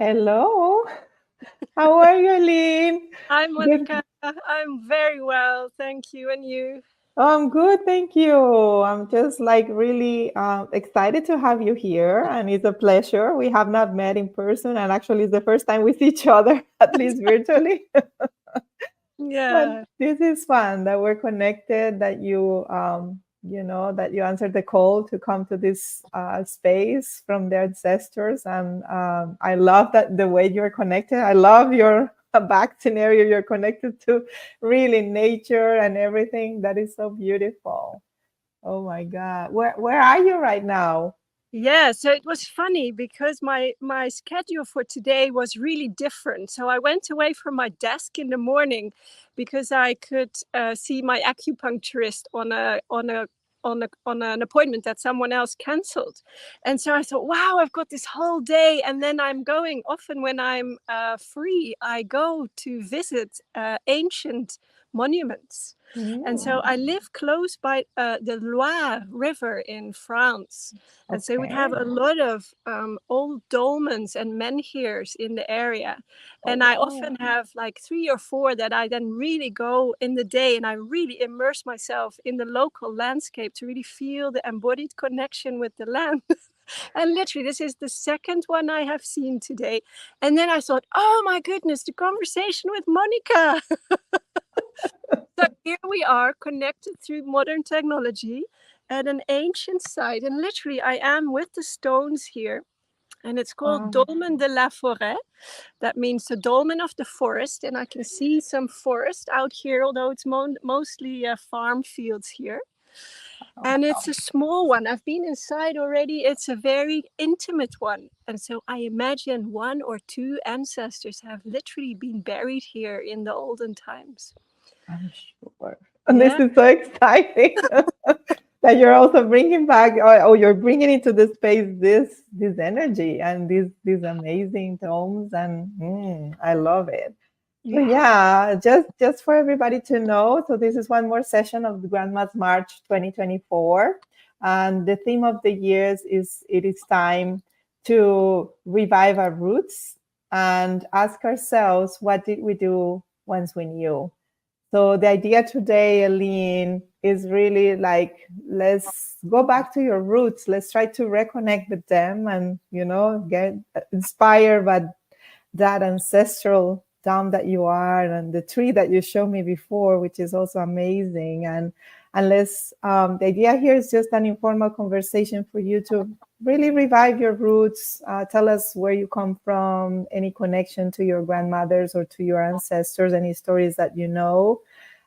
Hello. How are you, Eline? Hi, Good. Monica. I'm very well, thank you. And you? Oh, I'm good, thank you. I'm just like really excited to have you here, and it's a pleasure. We have not met in person, and actually, it's the first time we see each other, at least virtually. But Yeah. this is fun that we're connected, that that you answered the call to come to this space from the ancestors. And I love that the way you're connected. I love your back scenario. You're connected to really nature and everything. That is so beautiful. Oh my God. Where are you right now? Yeah, so it was funny because my schedule for today was really different. So I went away from my desk in the morning because I could see my acupuncturist on an appointment that someone else cancelled. And so I thought, wow, I've got this whole day, and then I'm going. Often when I'm free, I go to visit ancient monuments. And Mm, so I live close by the Loire River in France. And so we have okay. a lot of old dolmens and menhirs in the area. Oh, And I wow. often have like three or four that I then really go in the day, and I really immerse myself in the local landscape to really feel the embodied connection with the land. And literally, this is the second one I have seen today. And then I thought, oh my goodness, the conversation with Monica. So here we are connected through modern technology at an ancient site. And literally, I am with the stones here. And it's called Wow. Dolmen de la Forêt. That means the dolmen of the forest. And I can see some forest out here, although it's mostly farm fields here. And it's a small one. I've been inside already. It's a very intimate one. And so I imagine one or two ancestors have literally been buried here in the olden times. I'm sure. And this Yeah. is so exciting that you're also bringing back, or you're bringing into the space this energy and these amazing tomes, and I love it. So Yeah. yeah, just for everybody to know, so this is one more session of the Grandma's March 2024, and the theme of the years is it is time to revive our roots and ask ourselves, what did we do once we knew? So the idea today, Eline, is really like, let's go back to your roots. Let's try to reconnect with them and, get inspired by that ancestral dam that you are and the tree that you showed me before, which is also amazing. And unless the idea here is just an informal conversation for you to really revive your roots, tell us where you come from, any connection to your grandmothers or to your ancestors, any stories that you know,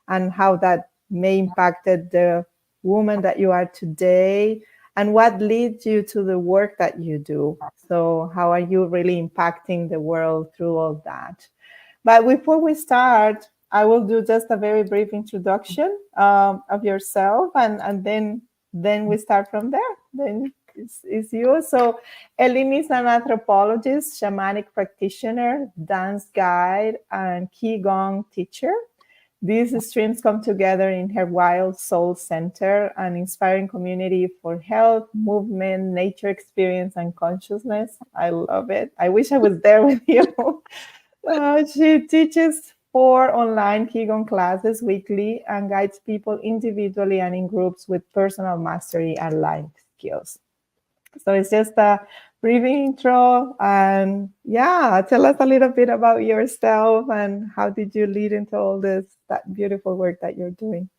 and how that may impacted the woman that you are today, and what leads you to the work that you do. So how are you really impacting the world through all that? But before we start, I will do just a very brief introduction of yourself, and then we start from there. Then it's you. So Eline is an anthropologist, shamanic practitioner, dance guide, and qigong teacher. These streams come together in her Wild Soul Center, an inspiring community for health, movement, nature experience, and consciousness. I love it. I wish I was there with you. She teaches 4 online Qigong classes weekly and guides people individually and in groups with personal mastery and life skills. So it's just a brief intro. And yeah, tell us a little bit about yourself and how did you lead into all that beautiful work that you're doing?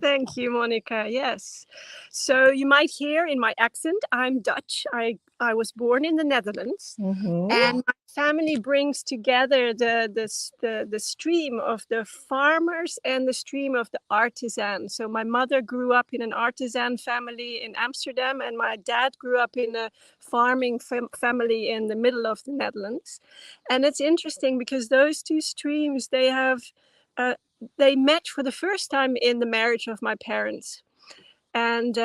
Thank you, Monica. Yes. So you might hear in my accent, I'm Dutch. I was born in the Netherlands, Mm-hmm. and my family brings together the stream of the farmers and the stream of the artisans. So my mother grew up in an artisan family in Amsterdam, and my dad grew up in a farming family in the middle of the Netherlands. And it's interesting because those two streams, uh, they met for the first time in the marriage of my parents. And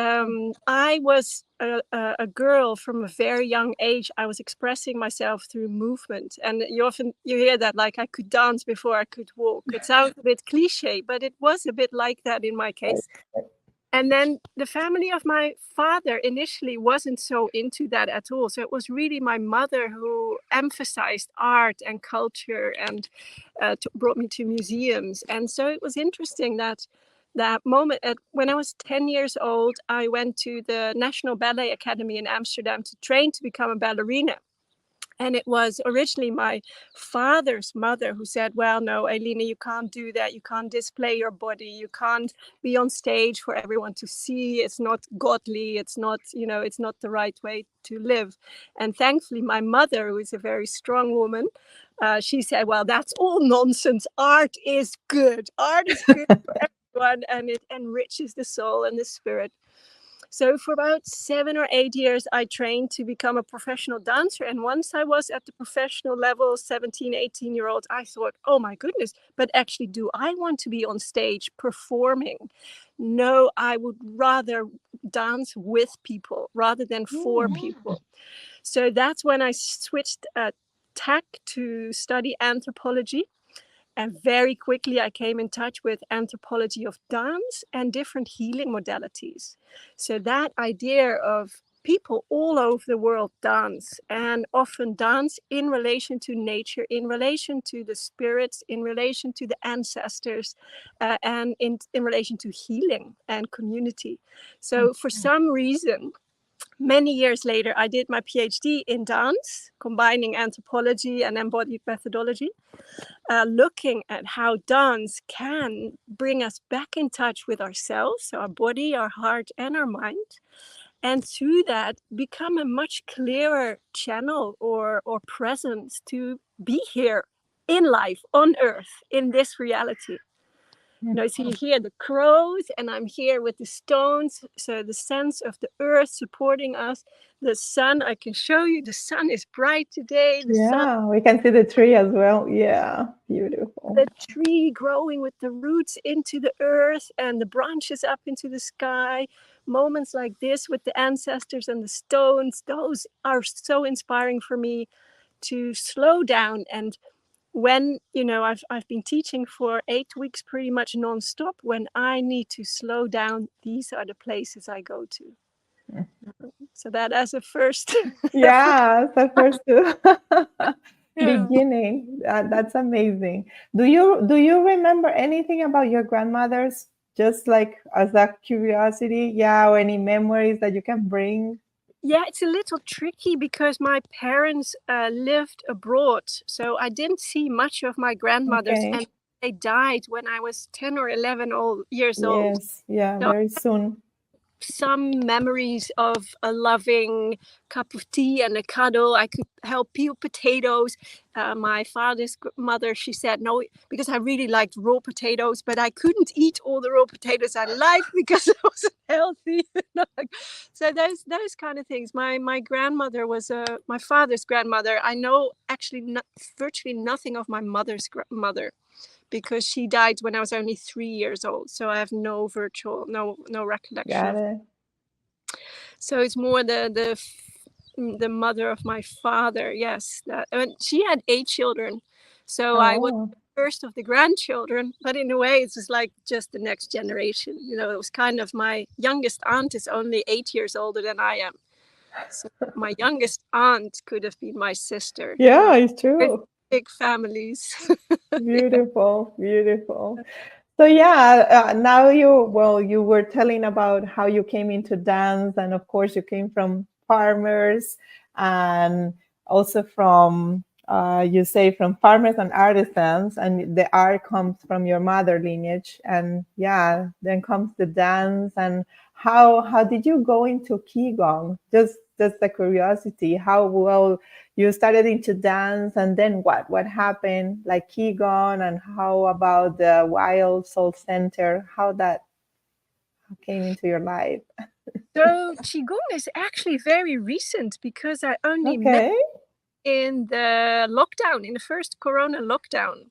I was a girl from a very young age. I was expressing myself through movement, and you hear that, like, I could dance before I could walk. It sounds a bit cliche, but it was a bit like that in my case. And then the family of my father initially wasn't so into that at all. So it was really my mother who emphasized art and culture and brought me to museums. And so it was interesting that moment when I was 10 years old, I went to the National Ballet Academy in Amsterdam to train to become a ballerina. And it was originally my father's mother who said, well, no, Eline, you can't do that. You can't display your body. You can't be on stage for everyone to see. It's not godly. It's not, it's not the right way to live. And thankfully, my mother, who is a very strong woman, she said, well, that's all nonsense. Art is good. Art is good for everyone, and it enriches the soul and the spirit. So for about 7 or 8 years, I trained to become a professional dancer. And once I was at the professional level, 17, 18-year-old, I thought, oh my goodness, but actually, do I want to be on stage performing? No, I would rather dance with people rather than for people. So that's when I switched tack to study anthropology. And very quickly, I came in touch with anthropology of dance and different healing modalities. So that idea of people all over the world dance, and often dance in relation to nature, in relation to the spirits, in relation to the ancestors, and in relation to healing and community. So for some reason, many years later, I did my PhD in dance, combining anthropology and embodied methodology. Looking at how dance can bring us back in touch with ourselves, so our body, our heart, and our mind, and through that become a much clearer channel or presence to be here in life, on earth, in this reality. So you hear the crows, and I'm here with the stones. So the sense of the earth supporting us. The sun, I can show you, the sun is bright today. Yeah, we can see the tree as well. Yeah, beautiful. The tree growing with the roots into the earth and the branches up into the sky. Moments like this with the ancestors and the stones, those are so inspiring for me to slow down. And when, I've been teaching for 8 weeks pretty much nonstop. When I need to slow down, these are the places I go to. So that as a first. Yeah, the first beginning. That's amazing. Do you remember anything about your grandmothers? Just like as a curiosity, yeah, or any memories that you can bring? Yeah, it's a little tricky because my parents lived abroad. So I didn't see much of my grandmothers, Okay. and they died when I was 10 or 11 years old. Yes, yeah, So very soon. some memories of a loving cup of tea and a cuddle. I could help peel potatoes. My father's mother, she said no, because I really liked raw potatoes, but I couldn't eat all the raw potatoes I liked because it wasn't healthy. So those kind of things. My grandmother was my father's grandmother. I know actually virtually nothing of my mother's mother, because she died when I was only 3 years old. So I have no recollection Got of. it. So it's more the mother of my father. Yes, she had 8 children, so I was Oh, first of the grandchildren. But in a way, it's just like just the next generation. It was kind of, my youngest aunt is only 8 years older than I am. So my youngest aunt could have been my sister. yeah, it's true. Big families. Beautiful, beautiful. So yeah, now you were telling about how you came into dance, and of course you came from farmers, and also from you say from farmers and artisans, and the art comes from your mother lineage, and yeah, then comes the dance. And how did you go into qigong? Just the curiosity, how well you started into dance, and then what happened, like qigong, and how about the Wild Soul Center, how that came into your life? So qigong is actually very recent, because I only met Okay. in the lockdown, in the first Corona lockdown.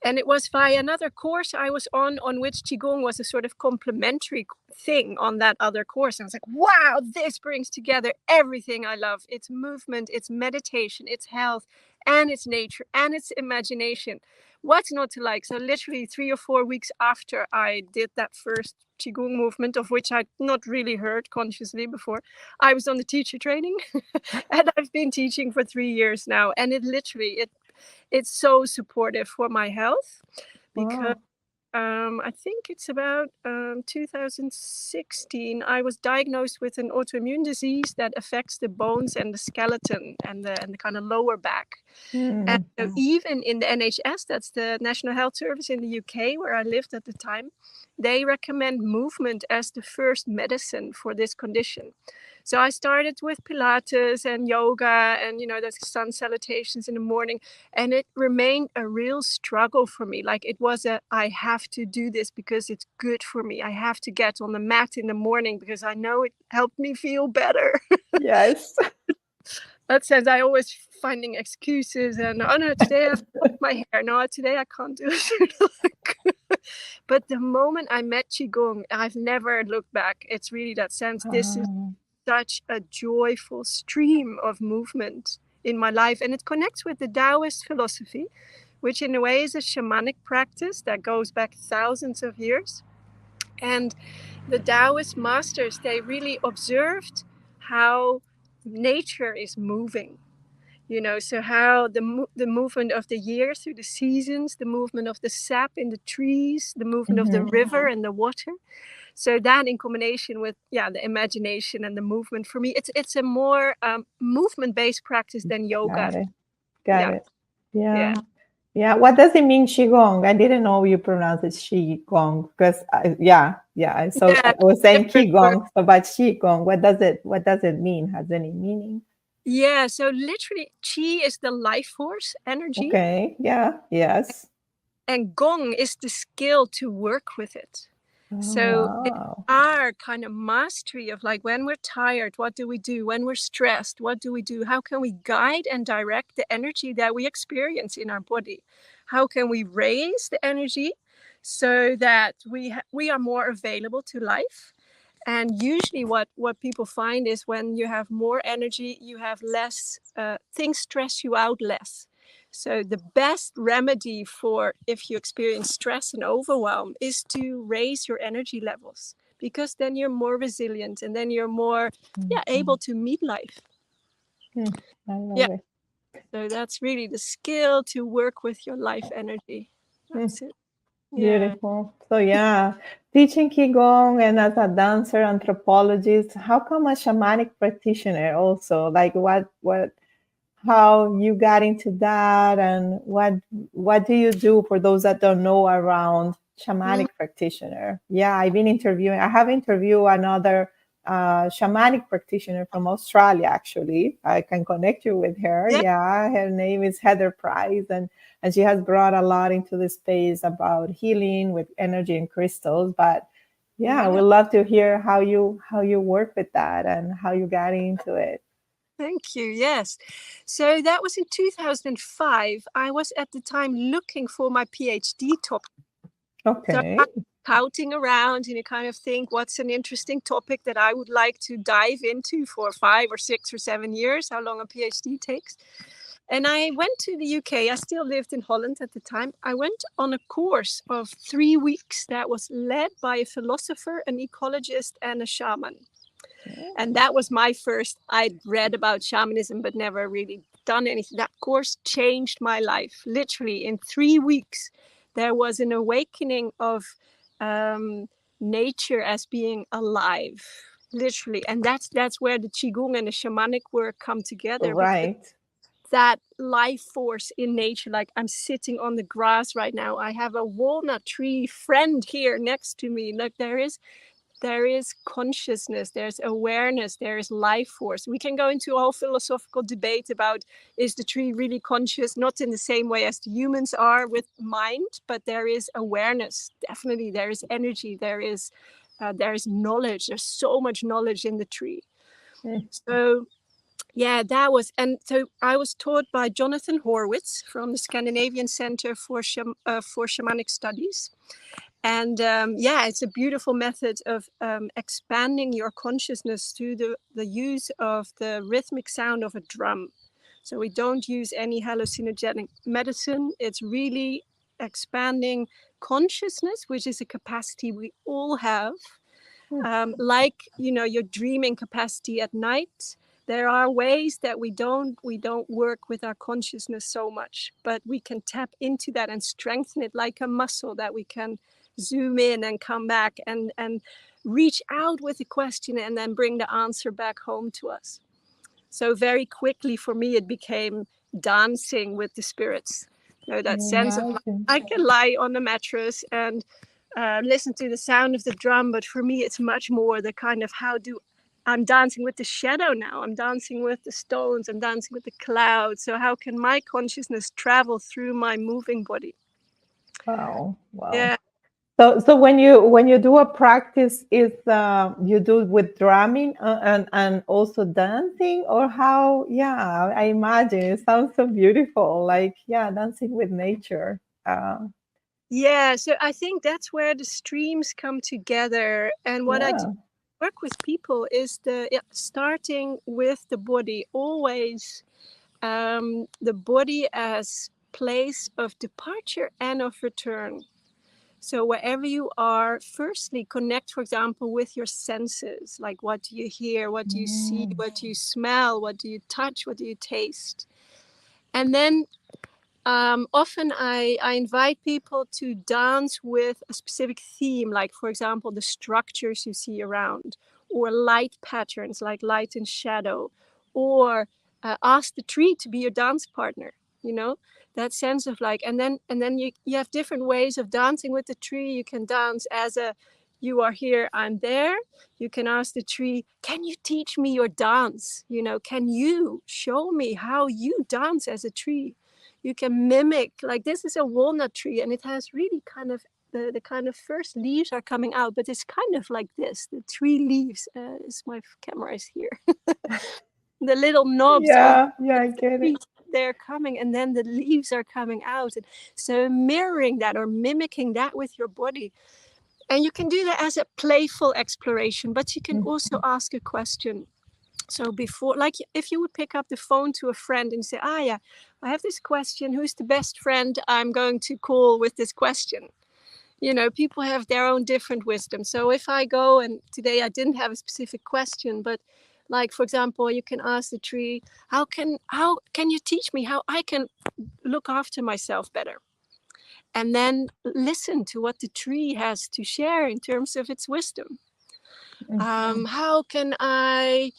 And it was via another course I was on which Qigong was a sort of complementary thing on that other course. And I was like, wow, this brings together everything I love. It's movement, it's meditation, it's health, and it's nature, and it's imagination. What's not to like? So literally 3 or 4 weeks after I did that first Qigong movement, of which I'd not really heard consciously before, I was on the teacher training. And I've been teaching for 3 years now. And it's so supportive for my health, because I think it's about 2016, I was diagnosed with an autoimmune disease that affects the bones and the skeleton and the kind of lower back. And so even in the NHS, that's the National Health Service in the UK, where I lived at the time, they recommend movement as the first medicine for this condition. So I started with Pilates and yoga and, the sun salutations in the morning. And it remained a real struggle for me. Like it was I have to do this because it's good for me. I have to get on the mat in the morning because I know it helped me feel better. Yes. That says I always finding excuses and, oh no, today I have to cut my hair. No, today I can't do it. But the moment I met Qigong, I've never looked back. It's really that sense. This is such a joyful stream of movement in my life. And it connects with the Taoist philosophy, which in a way is a shamanic practice that goes back thousands of years. And the Taoist masters, they really observed how nature is moving. So how the movement of the year through the seasons, the movement of the sap in the trees, the movement of the river and the water. So that in combination with the imagination and the movement, for me, it's a more movement-based practice than yoga. Got it. Yeah. What does it mean, Qigong? I didn't know you pronounce it Qigong because So I was saying Qigong, but Qigong, what does it mean? Has any meaning? Yeah. So literally, Qi is the life force energy. Okay. Yeah. Yes. And Gong is the skill to work with it. So it's our kind of mastery of like when we're tired, what do we do? When we're stressed, what do we do? How can we guide and direct the energy that we experience in our body? How can we raise the energy so that we are more available to life? And usually what people find is when you have more energy, you have less, things stress you out less. So the best remedy for if you experience stress and overwhelm is to raise your energy levels, because then you're more resilient and then you're more able to meet life. I love it. So that's really the skill to work with your life energy. That's it. Beautiful. So teaching Qigong and as a dancer, anthropologist, how come a shamanic practitioner also? Like how you got into that, and what do you do for those that don't know around shamanic practitioner? I have interviewed another shamanic practitioner from Australia. Actually, I can connect you with her. Her name is Heather Price, and she has brought a lot into the space about healing with energy and crystals. But we'd love to hear how you work with that and how you got into it. Thank you. Yes. So that was in 2005. I was at the time looking for my PhD topic. Okay. So I'm scouting around and you kind of think, what's an interesting topic that I would like to dive into for 5 or 6 or 7 years, how long a PhD takes. And I went to the UK. I still lived in Holland at the time. I went on a course of 3 weeks that was led by a philosopher, an ecologist, and a shaman. And that was my first. I'd read about shamanism, but never really done anything. That course changed my life. Literally in 3 weeks, there was an awakening of nature as being alive. Literally. And that's where the Qigong and the shamanic work come together. Right. That life force in nature, like I'm sitting on the grass right now. I have a walnut tree friend here next to me. Like there is consciousness, there's awareness, there is life force. We can go into a whole philosophical debate about, is the tree really conscious? Not in the same way as the humans are with mind, but there is awareness. Definitely, there is energy, there is knowledge. There's so much knowledge in the tree. So Yeah, that was, and so I was taught by Jonathan Horwitz from the Scandinavian Center for Shamanic Studies. And yeah, it's a beautiful method of expanding your consciousness through the use of the rhythmic sound of a drum. So we don't use any hallucinogenic medicine. It's really expanding consciousness, which is a capacity we all have. Like, you know, your dreaming capacity at night. There are ways that we don't work with our consciousness so much, but we can tap into that and strengthen it like a muscle, that we can zoom in and come back and reach out with a question and then bring the answer back home to us. So very quickly for me, it became dancing with the spirits. You know, that sense of I can lie on the mattress and listen to the sound of the drum, but for me, it's much more the kind of I'm dancing with the shadow now. I'm dancing with the stones. I'm dancing with the clouds. So how can my consciousness travel through my moving body? Wow. Yeah. So when you do a practice, is you do it with drumming and also dancing, or how? Yeah, I imagine it sounds so beautiful. Like, yeah, dancing with nature. Yeah. So I think that's where the streams come together. And what I do Yeah. work with people is starting with the body, always the body as place of departure and of return. So wherever you are, firstly connect, for example, with your senses. Like, what do you hear? What do you see? What do you smell? What do you touch? What do you taste? And then often I invite people to dance with a specific theme, like, for example, the structures you see around, or light patterns like light and shadow, or ask the tree to be your dance partner, you know, that sense of like, and then you have different ways of dancing with the tree. You can dance as a, you are here, I'm there. You can ask the tree, can you teach me your dance? You know, can you show me how you dance as a tree? You can mimic, like, this is a walnut tree and it has really kind of the kind of first leaves are coming out, but it's kind of like this. The tree leaves is my camera is here. The little knobs on Yeah, yeah, I the get it. tree, they're coming, and then the leaves are coming out. And so mirroring that or mimicking that with your body. And you can do that as a playful exploration, but you can also ask a question. So before, like, if you would pick up the phone to a friend and say, yeah, I have this question. Who's the best friend I'm going to call with this question? You know, people have their own different wisdom. So if I go, and today I didn't have a specific question, but like, for example, you can ask the tree, how can you teach me how I can look after myself better? And then listen to what the tree has to share in terms of its wisdom. How can I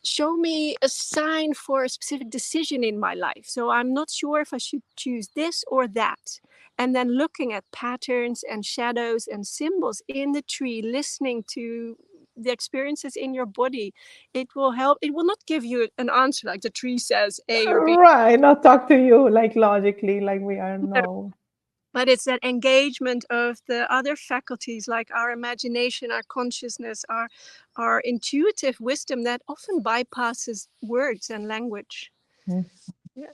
show me a sign for a specific decision in my life? So I'm not sure if I should choose this or that. And then looking at patterns and shadows and symbols in the tree, listening to the experiences in your body, it will help. It will not give you an answer like the tree says A or B. Right, not talk to you like logically, like we are no. But it's that engagement of the other faculties, like our imagination, our consciousness, our intuitive wisdom that often bypasses words and language. Yeah.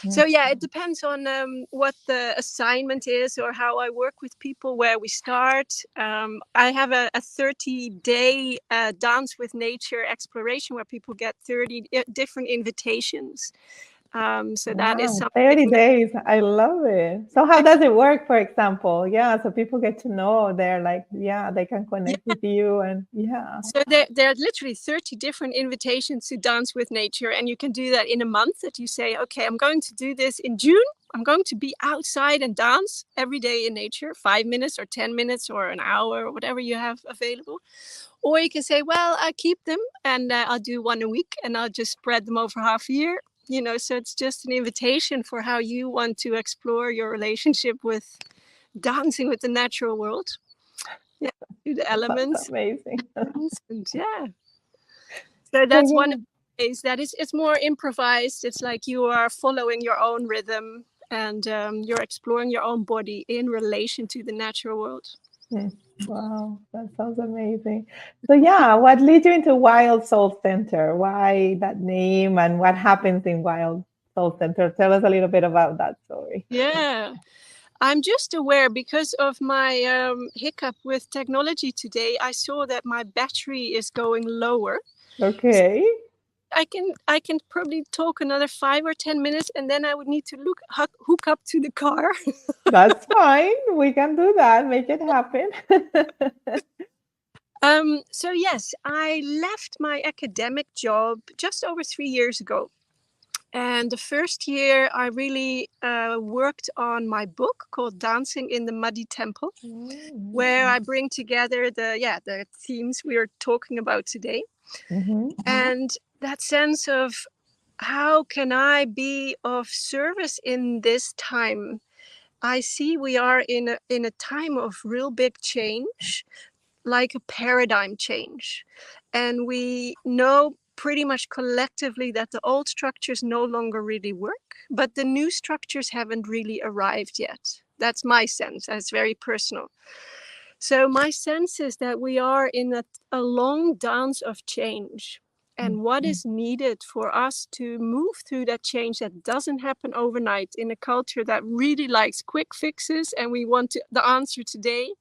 So yeah, it depends on what the assignment is or how I work with people, where we start. I have a 30-day dance with nature exploration where people get 30 different invitations. So that is Wow, something 30 that, days. I love it. So how does it work, for example? Yeah, so people get to know, they're like, yeah, they can connect yeah. with you and yeah. So there are literally 30 different invitations to dance with nature. And you can do that in a month, that you say, okay, I'm going to do this in June. I'm going to be outside and dance every day in nature, 5 minutes or 10 minutes or an hour or whatever you have available. Or you can say, well, I keep them and I'll do one a week and I'll just spread them over half a year. You know, so it's just an invitation for how you want to explore your relationship with dancing with the natural world. Yeah, do the That's elements. amazing. And yeah. So So that's one yeah. of the ways that it's more improvised. It's like you are following your own rhythm and you're exploring your own body in relation to the natural world. Mm. Wow, that sounds amazing. So yeah, what leads you into Wild Soul Center? Why that name and what happens in Wild Soul Center? Tell us a little bit about that story. Yeah. I'm just aware because of my hiccup with technology today. I saw that my battery is going lower. Okay, I can probably talk another 5 or 10 minutes, and then I would need to hook up to the car. that's fine. We can do that. Make it happen. So yes, I left my academic job just over 3 years ago. And the first year, I really worked on my book called Dancing in the Muddy Temple, where I bring together the themes we are talking about today. Mm-hmm. And that sense of how can I be of service in this time? I see we are in a time of real big change, like a paradigm change. And we know pretty much collectively that the old structures no longer really work, but the new structures haven't really arrived yet. That's my sense. That's very personal. So my sense is that we are in a long dance of change. And what is needed for us to move through that change that doesn't happen overnight in a culture that really likes quick fixes and we want the answer today?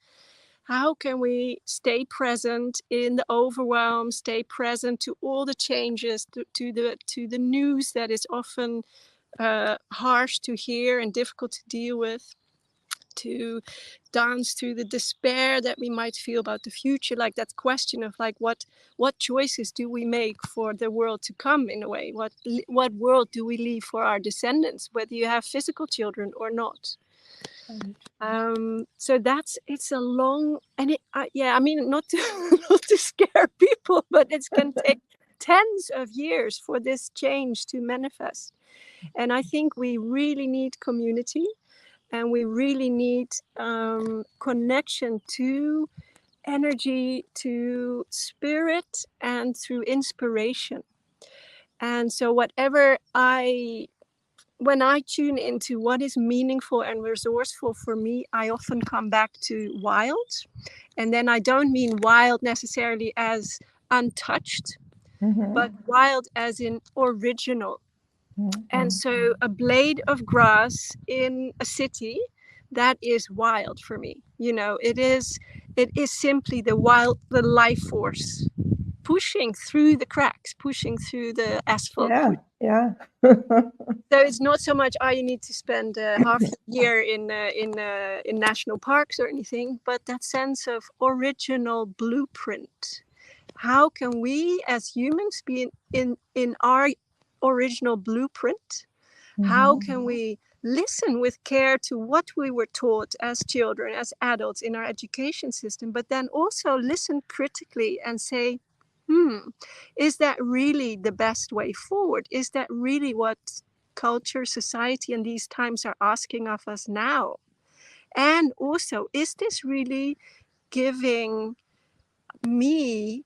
How can we stay present in the overwhelm, stay present to all the changes, to the news that is often harsh to hear and difficult to deal with, to dance through the despair that we might feel about the future, like that question of like what choices do we make for the world to come, in a way, what world do we leave for our descendants, whether you have physical children or not. So it's a long, and I mean, not to, not to scare people, but it can take tens of years for this change to manifest. And I think we really need community, and we really need connection to energy, to spirit, and through inspiration. And so when I tune into what is meaningful and resourceful for me, I often come back to wild. And then I don't mean wild necessarily as untouched, but wild as in original. And so a blade of grass in a city, that is wild for me. It is simply the life force pushing through the cracks, pushing through the asphalt. Yeah, yeah. So it's not so much you need to spend half a year in national parks or anything, but that sense of original blueprint. How can we as humans be in our original blueprint? How can we listen with care to what we were taught as children, as adults in our education system, but then also listen critically and say, is that really the best way forward? Is that really what culture, society, and these times are asking of us now? And also, is this really giving me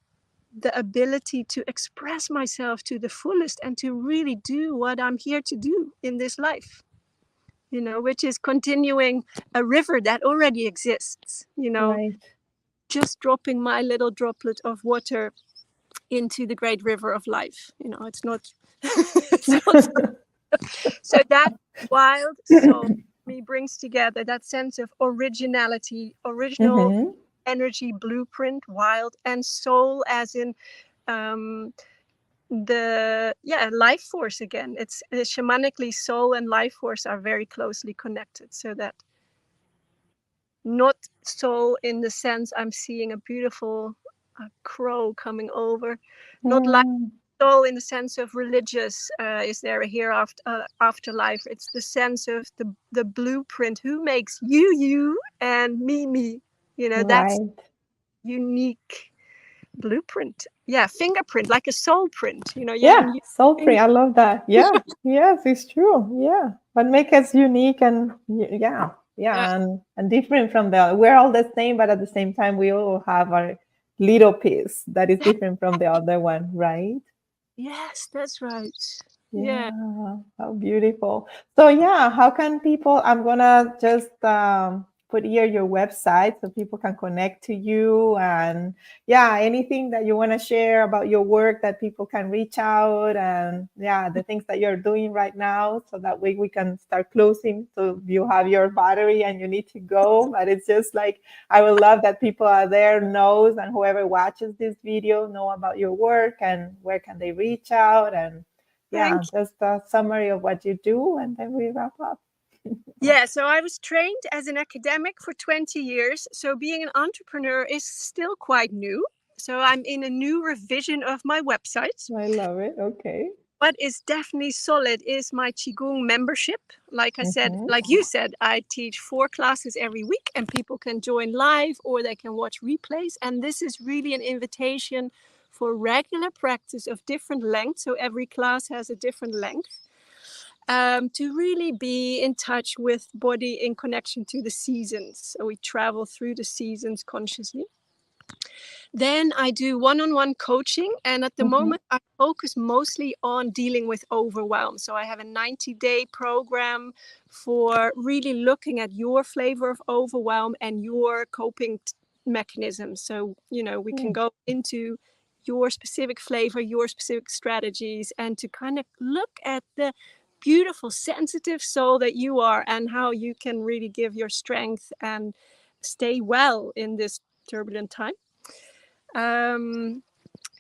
the ability to express myself to the fullest and to really do what I'm here to do in this life? Which is continuing a river that already exists, Right. just dropping my little droplet of water into the great river of life. It's not, it's not so that wild soul me brings together that sense of originality, original Mm-hmm. energy, blueprint, wild, and soul, as in the life force again. It's shamanically, soul and life force are very closely connected, so that not soul in the sense I'm seeing a beautiful crow coming over, not like soul in the sense of religious, is there a hereafter, afterlife. It's the sense of the blueprint, who makes you and me. That's Right. unique blueprint. Yeah, fingerprint, like a soul print. You have Yeah, a soul free. finger. I love that. Yeah. Yes, it's true. Yeah. What makes us unique and yeah, Yeah. yeah, and different from the other. We're all the same, but at the same time, we all have our little piece that is different from the other one, right? Yes, that's right. Yeah. Yeah, how beautiful. So yeah, how can people? I'm gonna just put here your website so people can connect to you, and yeah, anything that you want to share about your work that people can reach out, and yeah, the things that you're doing right now, so that way we can start closing, so you have your battery and you need to go. But it's just like, I would love that people out there knows, and whoever watches this video know about your work and where can they reach out, and Thank yeah, just a summary of what you do, and then we wrap up. Yeah, so I was trained as an academic for 20 years. So being an entrepreneur is still quite new. So I'm in a new revision of my website. I love it. Okay. What is definitely solid is my Qigong membership. Like I said, Mm-hmm. like you said, I teach 4 classes every week and people can join live or they can watch replays. And this is really an invitation for regular practice of different lengths. So every class has a different length. To really be in touch with body in connection to the seasons. So we travel through the seasons consciously. Then I do one-on-one coaching. And at the Mm-hmm. moment, I focus mostly on dealing with overwhelm. So I have a 90-day program for really looking at your flavor of overwhelm and your coping mechanisms. So, we can go into your specific flavor, your specific strategies, and to kind of look at the beautiful, sensitive soul that you are and how you can really give your strength and stay well in this turbulent time.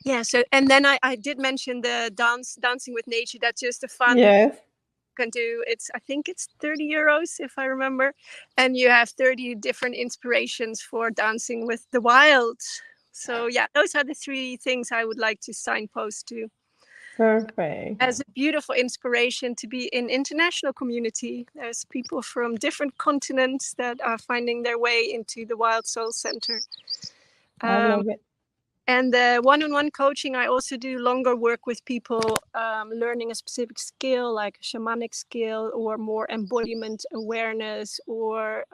Yeah, so and then I did mention the dancing with nature. That's just a fun Yes. can do. I think it's 30 euros if I remember, and you have 30 different inspirations for dancing with the wild. So yeah, those are the 3 things I would like to signpost to Perfect. as a beautiful inspiration to be in international community. There's people from different continents that are finding their way into the Wild Soul Center. I Um, love it. And the one-on-one coaching, I also do longer work with people learning a specific skill, like a shamanic skill, or more embodiment awareness, or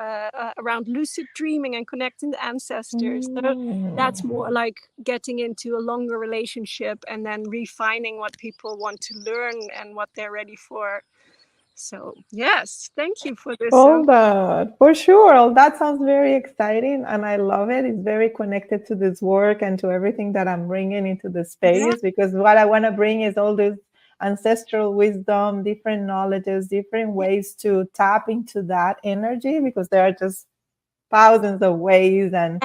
around lucid dreaming and connecting the ancestors. So that's more like getting into a longer relationship and then refining what people want to learn and what they're ready for. So yes, thank you for this. All that, for sure. All that sounds very exciting, and I love it. It's very connected to this work and to everything that I'm bringing into the Yeah, space, because what I want to bring is all this ancestral wisdom, different knowledges, different ways to tap into that energy, because there are just thousands of ways, and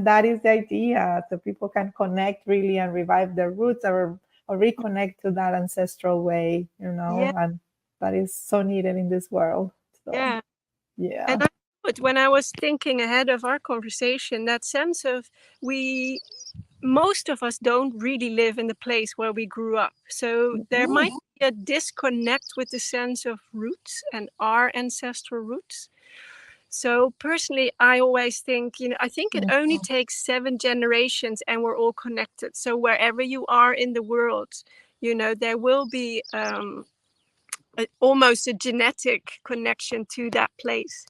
that is the idea, so people can connect really and revive their roots, or reconnect to that ancestral way, yeah, and that is so needed in this world. So yeah. yeah. And but when I was thinking ahead of our conversation, that sense of most of us don't really live in the place where we grew up. So there might be a disconnect with the sense of roots and our ancestral roots. So personally, I always think, I think it only takes 7 generations and we're all connected. So wherever you are in the world, there will be almost a genetic connection to that place.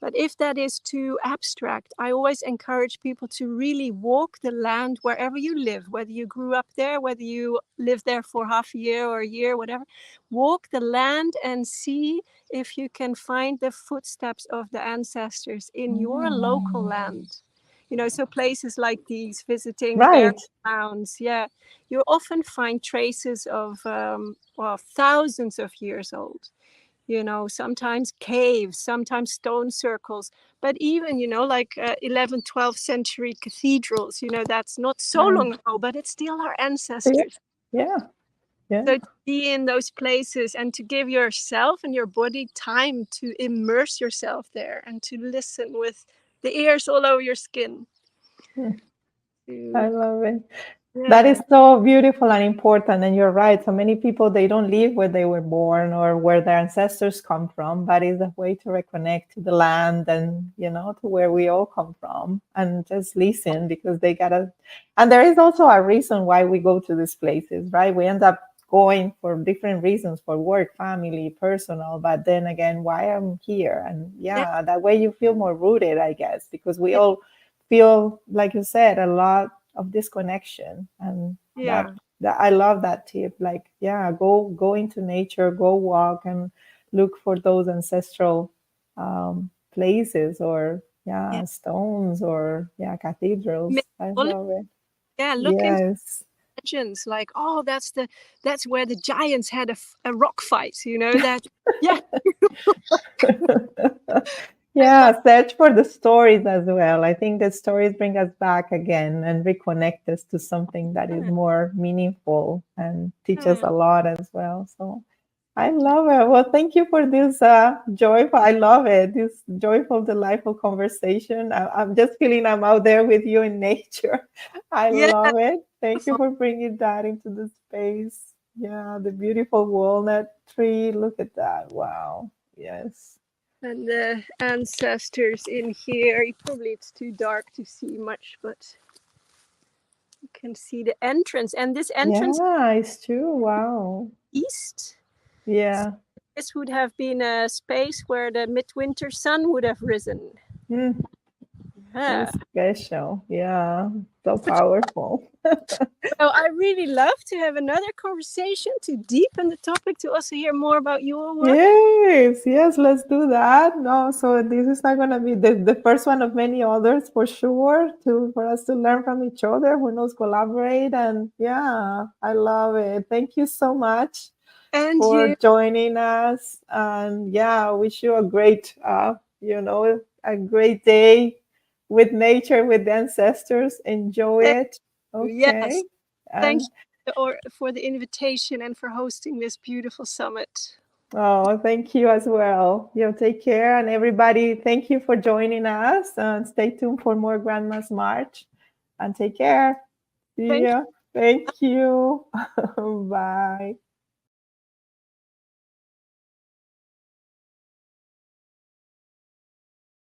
But if that is too abstract, I always encourage people to really walk the land wherever you live, whether you grew up there, whether you live there for half a year or a year, whatever. Walk the land and see if you can find the footsteps of the ancestors in your local land. So places like these, visiting the burial Right. mounds, yeah, you often find traces of thousands of years old. Sometimes caves, sometimes stone circles, but even, like 11th, 12th century cathedrals, that's not so Right. long ago, but it's still our Yeah. ancestors. Yeah. Yeah. So to be in those places and to give yourself and your body time to immerse yourself there and to listen with the ears all over your skin. I To, love it. That yeah, is so beautiful and important. And you're right. So many people, they don't live where they were born or where their ancestors come from, but it's a way to reconnect to the land and, to where we all come from, and just listen, because they gotta. And there is also a reason why we go to these places, right? We end up going for different reasons, for work, family, personal, but then again, why I'm here. And yeah, yeah, that way you feel more rooted, I guess, because we yeah, all feel, like you said, a lot of disconnection, and yeah, that I love that tip. Like, yeah, go into nature, go walk and look for those ancestral places, or stones or cathedrals. I love it. Yeah, look into Yes. legends like, oh, that's where the giants had a rock fight, that. Yeah. I love. Search for the stories as well. I think the stories bring us back again and reconnect us to something that is more meaningful and teach us a lot as well. So I love it. Well, thank you for this joyful, I love it, this joyful, delightful conversation. I'm just feeling I'm out there with you in nature. I Yeah. love it. Thank you for bringing that into the space. Yeah, the beautiful walnut tree. Look at that. Wow. Yes. And the ancestors in here. Probably it's too dark to see much, but you can see the entrance. And this entrance Yeah, it's true. Wow. east. Yeah. This would have been a space where the midwinter sun would have risen. Mm, so Yeah. special. Yeah. So powerful. Well, I really love to have another conversation to deepen the topic, to also hear more about your work. Yes, let's do that. No, so this is not gonna be the first one of many others for sure for us to learn from each other, who knows, collaborate. And yeah, I love it. Thank you so much And for you. joining us. And yeah, I wish you a great a great day with nature, with the ancestors. Enjoy Thank it. you. Yes. Okay. Thank And you for the invitation and for hosting this beautiful summit. oh, thank you as well. Take care. And everybody, thank you for joining us. And stay tuned for more Grandma's March. And take care. See Thank ya. Thank you. Bye.